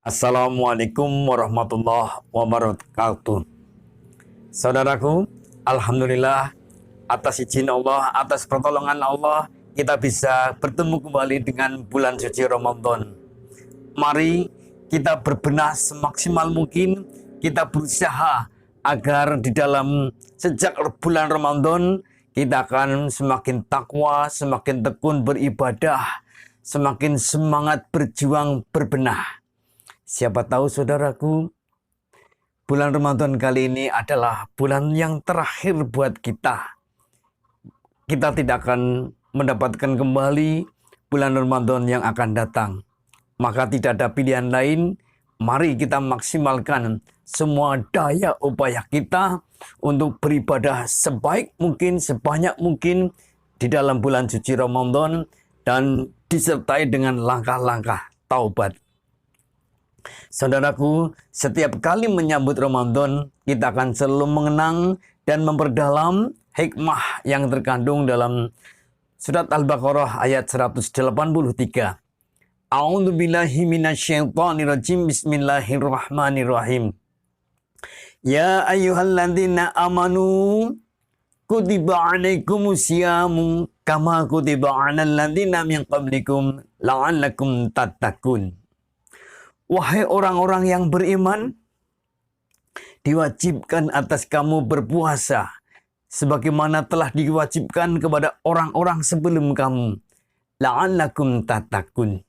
Assalamualaikum warahmatullahi wabarakatuh. Saudaraku, Alhamdulillah atas izin Allah, atas pertolongan Allah, kita bisa bertemu kembali dengan bulan suci Ramadan. Mari kita berbenah semaksimal mungkin, kita berusaha agar di dalam sejak bulan Ramadan kita akan semakin takwa, semakin tekun beribadah, semakin semangat berjuang berbenah. Siapa tahu saudaraku, bulan Ramadan kali ini adalah bulan yang terakhir buat kita. Kita tidak akan mendapatkan kembali bulan Ramadan yang akan datang. Maka tidak ada pilihan lain, mari kita maksimalkan semua daya upaya kita untuk beribadah sebaik mungkin, sebanyak mungkin di dalam bulan suci Ramadan dan disertai dengan langkah-langkah taubat. Saudaraku, setiap kali menyambut Ramadan, kita akan selalu mengenang dan memperdalam hikmah yang terkandung dalam surat Al-Baqarah ayat 183. A'udzubillahi minasyaitonirrajim. Bismillahirrahmanirrahim. Ya ayyuhalladzina amanu kutiba alaikumusyamu kama kutiba alal ladzina min qablikum la'allakum tattaqun. Wahai orang-orang yang beriman, diwajibkan atas kamu berpuasa, sebagaimana telah diwajibkan kepada orang-orang sebelum kamu. La'allakum tattaqun.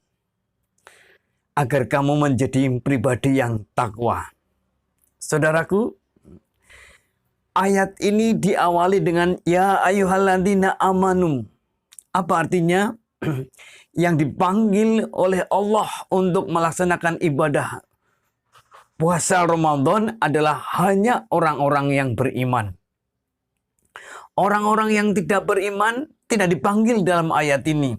Agar kamu menjadi pribadi yang takwa. Saudaraku, ayat ini diawali dengan ya ayyuhalladzina amanu. Apa artinya? Yang dipanggil oleh Allah untuk melaksanakan ibadah puasa Ramadan adalah hanya orang-orang yang beriman. Orang-orang yang tidak beriman tidak dipanggil dalam ayat ini.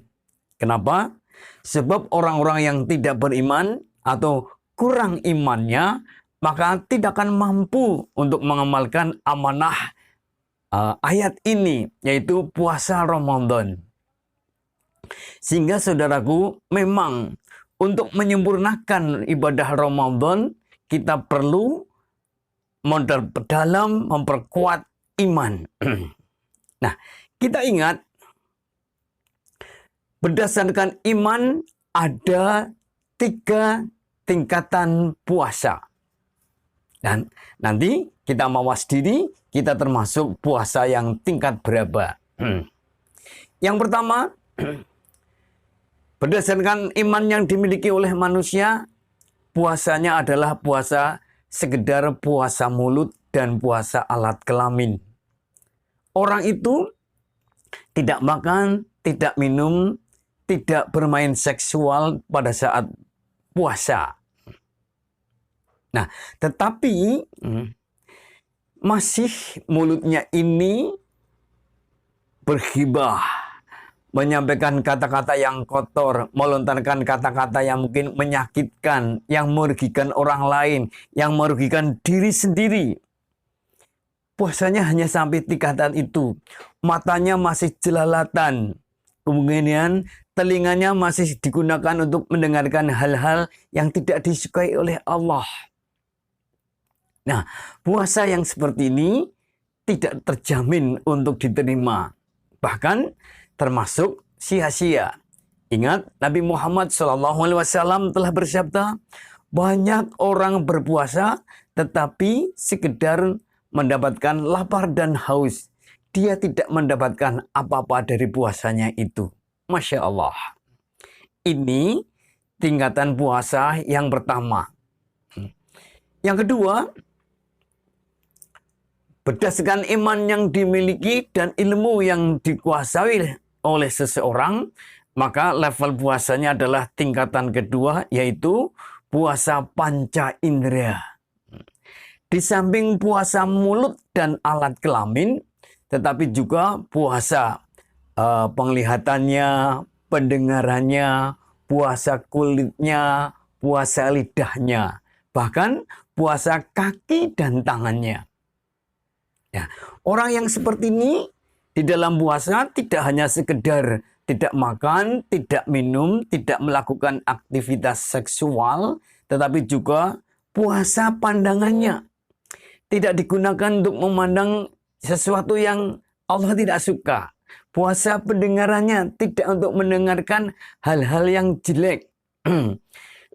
Kenapa? Sebab orang-orang yang tidak beriman atau kurang imannya, maka tidak akan mampu untuk mengamalkan amanah ayat ini, yaitu puasa Ramadan. Sehingga saudaraku, memang untuk menyempurnakan ibadah Ramadan, kita perlu memperdalam, memperkuat iman. Nah, kita ingat, berdasarkan iman ada 3 tingkatan puasa. Dan nanti kita mawas diri, kita termasuk puasa yang tingkat berapa. Yang pertama, berdasarkan iman yang dimiliki oleh manusia, puasanya adalah puasa sekedar puasa mulut dan puasa alat kelamin. Orang itu tidak makan, tidak minum, tidak bermain seksual pada saat puasa. Nah, tetapi masih mulutnya ini berghibah, menyampaikan kata-kata yang kotor, melontarkan kata-kata yang mungkin menyakitkan, yang merugikan orang lain, yang merugikan diri sendiri. Puasanya hanya sampai tingkatan itu. Matanya masih jelalatan. Kemudian telinganya masih digunakan untuk mendengarkan hal-hal yang tidak disukai oleh Allah. Nah, puasa yang seperti ini tidak terjamin untuk diterima. Bahkan termasuk sia-sia. Ingat, Nabi Muhammad SAW telah bersabda, banyak orang berpuasa tetapi sekedar mendapatkan lapar dan haus. Dia tidak mendapatkan apa-apa dari puasanya itu. Masya Allah. Ini tingkatan puasa yang pertama. Yang kedua, berdasarkan iman yang dimiliki dan ilmu yang dikuasai oleh seseorang, maka level puasanya adalah tingkatan kedua, yaitu puasa panca indera. Di samping puasa mulut dan alat kelamin, tetapi juga puasa penglihatannya, pendengarannya, puasa kulitnya, puasa lidahnya, bahkan puasa kaki dan tangannya. Ya, orang yang seperti ini di dalam puasa tidak hanya sekedar tidak makan, tidak minum, tidak melakukan aktivitas seksual, tetapi juga puasa pandangannya. Tidak digunakan untuk memandang sesuatu yang Allah tidak suka. Puasa pendengarannya, tidak untuk mendengarkan hal-hal yang jelek.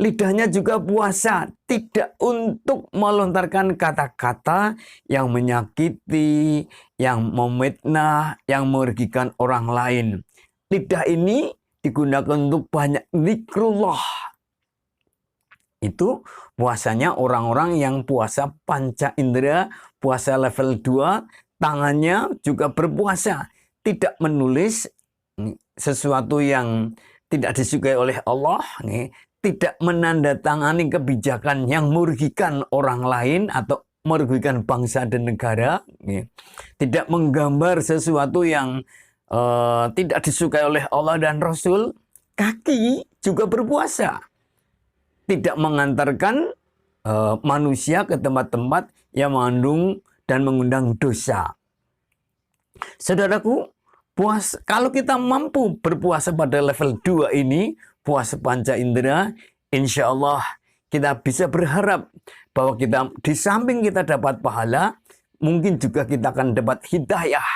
Lidahnya juga puasa, tidak untuk melontarkan kata-kata yang menyakiti, yang memfitnah, yang merugikan orang lain. Lidah ini digunakan untuk banyak zikrullah. Itu puasanya orang-orang yang puasa panca indera, puasa level 2, tangannya juga berpuasa. Tidak menulis sesuatu yang tidak disukai oleh Allah, tidak menandatangani kebijakan yang merugikan orang lain atau merugikan bangsa dan negara, tidak menggambar sesuatu yang tidak disukai oleh Allah dan Rasul. Kaki juga berpuasa, tidak mengantarkan manusia ke tempat-tempat yang mengandung dan mengundang dosa. Saudaraku, kalau kita mampu berpuasa pada level 2 ini, puasa panca indera, insya Allah kita bisa berharap bahwa kita di samping kita dapat pahala, mungkin juga kita akan dapat hidayah.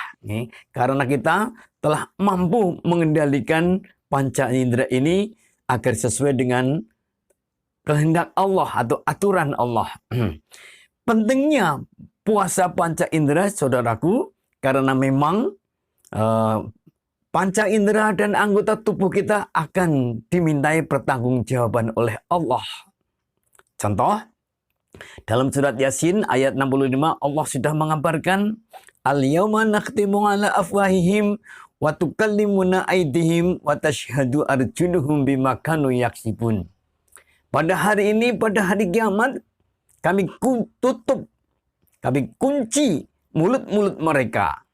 Karena kita telah mampu mengendalikan panca indera ini agar sesuai dengan kehendak Allah atau aturan Allah. Pentingnya puasa panca indera, saudaraku, karena memang panca indera dan anggota tubuh kita akan dimintai pertanggungjawaban oleh Allah. Contoh, dalam surat Yasin ayat 65 Allah sudah mengabarkan, Al-yawma nakhtimu ala afwahihim wa tukallimuna aydihim wa tashhadu arjuluhum bima kanu yaksibun. Pada hari ini, pada hari kiamat, kami tutup, kami kunci mulut-mulut mereka.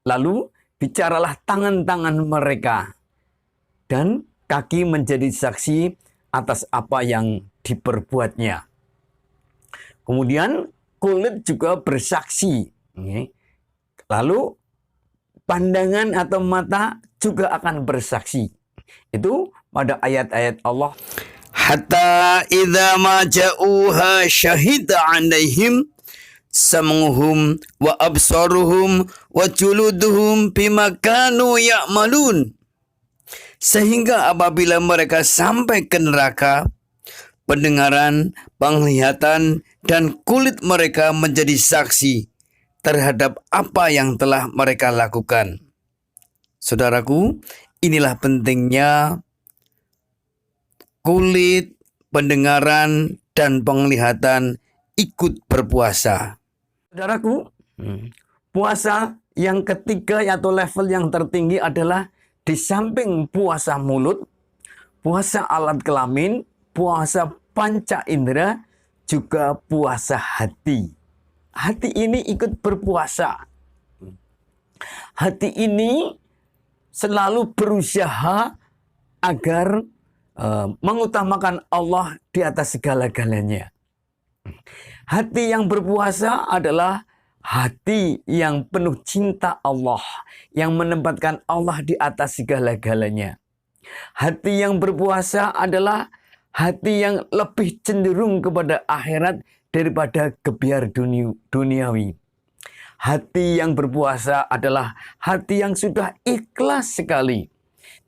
Lalu bicaralah tangan-tangan mereka, dan kaki menjadi saksi atas apa yang diperbuatnya. Kemudian kulit juga bersaksi. Lalu pandangan atau mata juga akan bersaksi. Itu pada ayat-ayat Allah. Hatta idza ma ja'uha syahida 'alaihim sam'uhum wa absaruhum wa juluduhum bima kanu ya'malun. Sehingga apabila mereka sampai ke neraka, pendengaran, penglihatan, dan kulit mereka menjadi saksi terhadap apa yang telah mereka lakukan. Saudaraku, inilah pentingnya kulit, pendengaran, dan penglihatan ikut berpuasa. Saudaraku, puasa yang ketiga atau level yang tertinggi adalah di samping puasa mulut, puasa alat kelamin, puasa panca indera, juga puasa hati. Hati ini ikut berpuasa. Hati ini selalu berusaha agar mengutamakan Allah di atas segala-galanya. Hati yang berpuasa adalah hati yang penuh cinta Allah, yang menempatkan Allah di atas segala-galanya. Hati yang berpuasa adalah hati yang lebih cenderung kepada akhirat daripada gebiar duniawi. Hati yang berpuasa adalah hati yang sudah ikhlas sekali,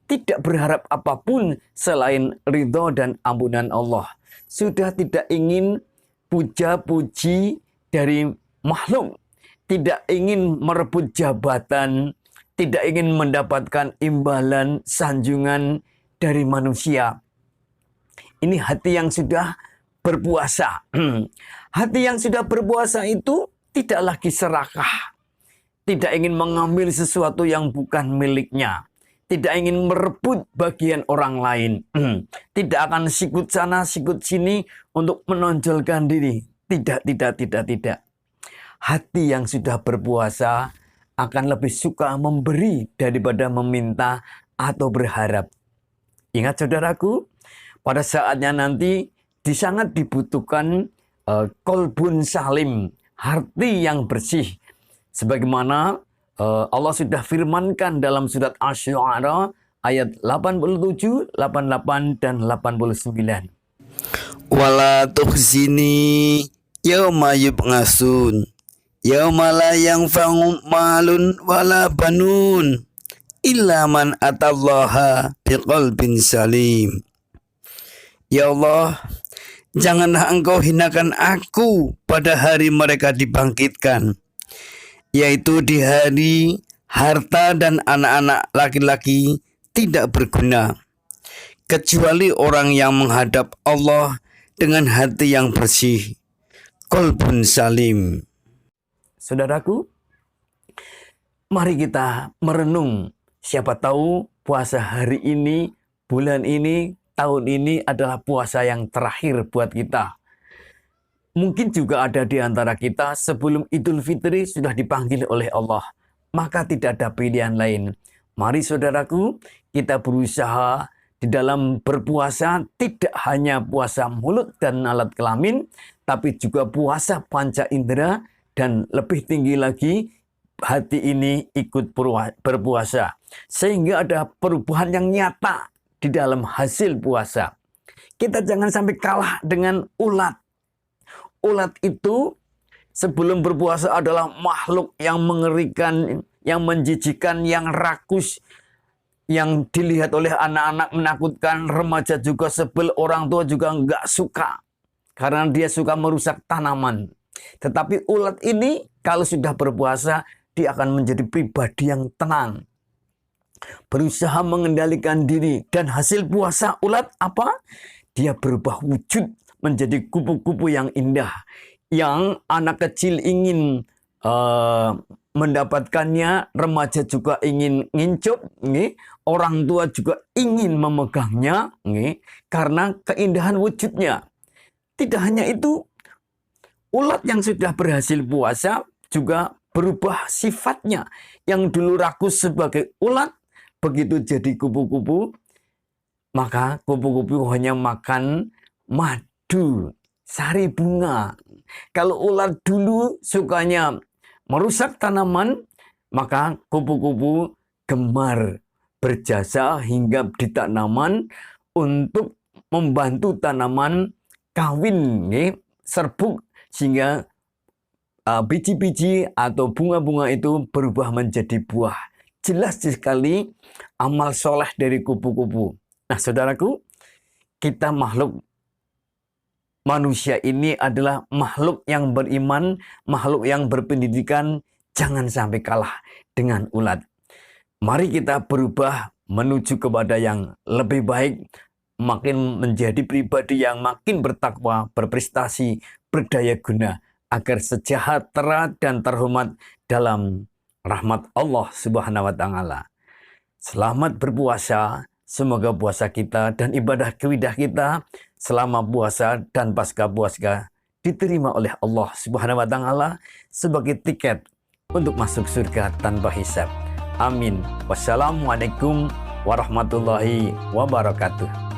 tidak berharap apapun selain ridho dan ampunan Allah. Sudah tidak ingin puja-puji dari makhluk, tidak ingin merebut jabatan, tidak ingin mendapatkan imbalan, sanjungan dari manusia. Ini hati yang sudah berpuasa. Hati yang sudah berpuasa itu tidak lagi serakah, tidak ingin mengambil sesuatu yang bukan miliknya, tidak ingin merebut bagian orang lain, tidak akan sikut sana, sikut sini untuk menonjolkan diri. Tidak. Hati yang sudah berpuasa akan lebih suka memberi daripada meminta atau berharap. Ingat saudaraku, pada saatnya nanti sangat dibutuhkan kolbun salim, hati yang bersih. Sebagaimana Allah sudah firmankan dalam surat Asy-Syu'ara ayat 87, 88, dan 89. wala tukhzini yauma yub'atsun yauma la yanfa'u malun wala banun illa man atallaha biqalbin salim. Ya Allah, janganlah Engkau hinakan aku pada hari mereka dibangkitkan, yaitu di hari harta dan anak-anak laki-laki tidak berguna, kecuali orang yang menghadap Allah dengan hati yang bersih, qalbun salim. Saudaraku, mari kita merenung. Siapa tahu puasa hari ini, bulan ini, tahun ini adalah puasa yang terakhir buat kita. Mungkin juga ada di antara kita sebelum Idul Fitri sudah dipanggil oleh Allah. Maka tidak ada pilihan lain. Mari saudaraku, kita berusaha di dalam berpuasa tidak hanya puasa mulut dan alat kelamin, tapi juga puasa panca indera, dan lebih tinggi lagi hati ini ikut berpuasa. Sehingga ada perubahan yang nyata di dalam hasil puasa. Kita jangan sampai kalah dengan ulat. Ulat itu sebelum berpuasa adalah makhluk yang mengerikan, yang menjijikan, yang rakus, yang dilihat oleh anak-anak menakutkan, remaja juga sebel, orang tua juga nggak suka. Karena dia suka merusak tanaman. Tetapi ulat ini kalau sudah berpuasa, dia akan menjadi pribadi yang tenang. Berusaha mengendalikan diri. Dan hasil puasa ulat apa? Dia berubah wujud menjadi kupu-kupu yang indah. Yang anak kecil ingin mendapatkannya, remaja juga ingin ngincup, orang tua juga ingin memegangnya, karena keindahan wujudnya. Tidak hanya itu, ulat yang sudah berhasil puasa juga berubah sifatnya. Yang dulu rakus sebagai ulat, begitu jadi kupu-kupu, maka kupu-kupu hanya makan madu, sari bunga. Kalau ulat dulu sukanya merusak tanaman, maka kupu-kupu gemar berjasa hinggap di tanaman untuk membantu tanaman kawin, serbuk, sehingga biji-biji atau bunga-bunga itu berubah menjadi buah. Jelas sekali amal soleh dari kupu-kupu. Nah saudaraku, kita makhluk manusia ini adalah makhluk yang beriman, makhluk yang berpendidikan. Jangan sampai kalah dengan ulat. Mari kita berubah menuju kepada yang lebih baik, makin menjadi pribadi yang makin bertakwa, berprestasi, berdaya guna, agar sejahtera dan terhormat dalam rahmat Allah Subhanahu wa Ta'ala. Selamat berpuasa. Semoga puasa kita dan ibadah keidah kita selama puasa dan pasca puasa diterima oleh Allah Subhanahu wa Ta'ala sebagai tiket untuk masuk surga tanpa hisab. Amin. Wassalamualaikum warahmatullahi wabarakatuh.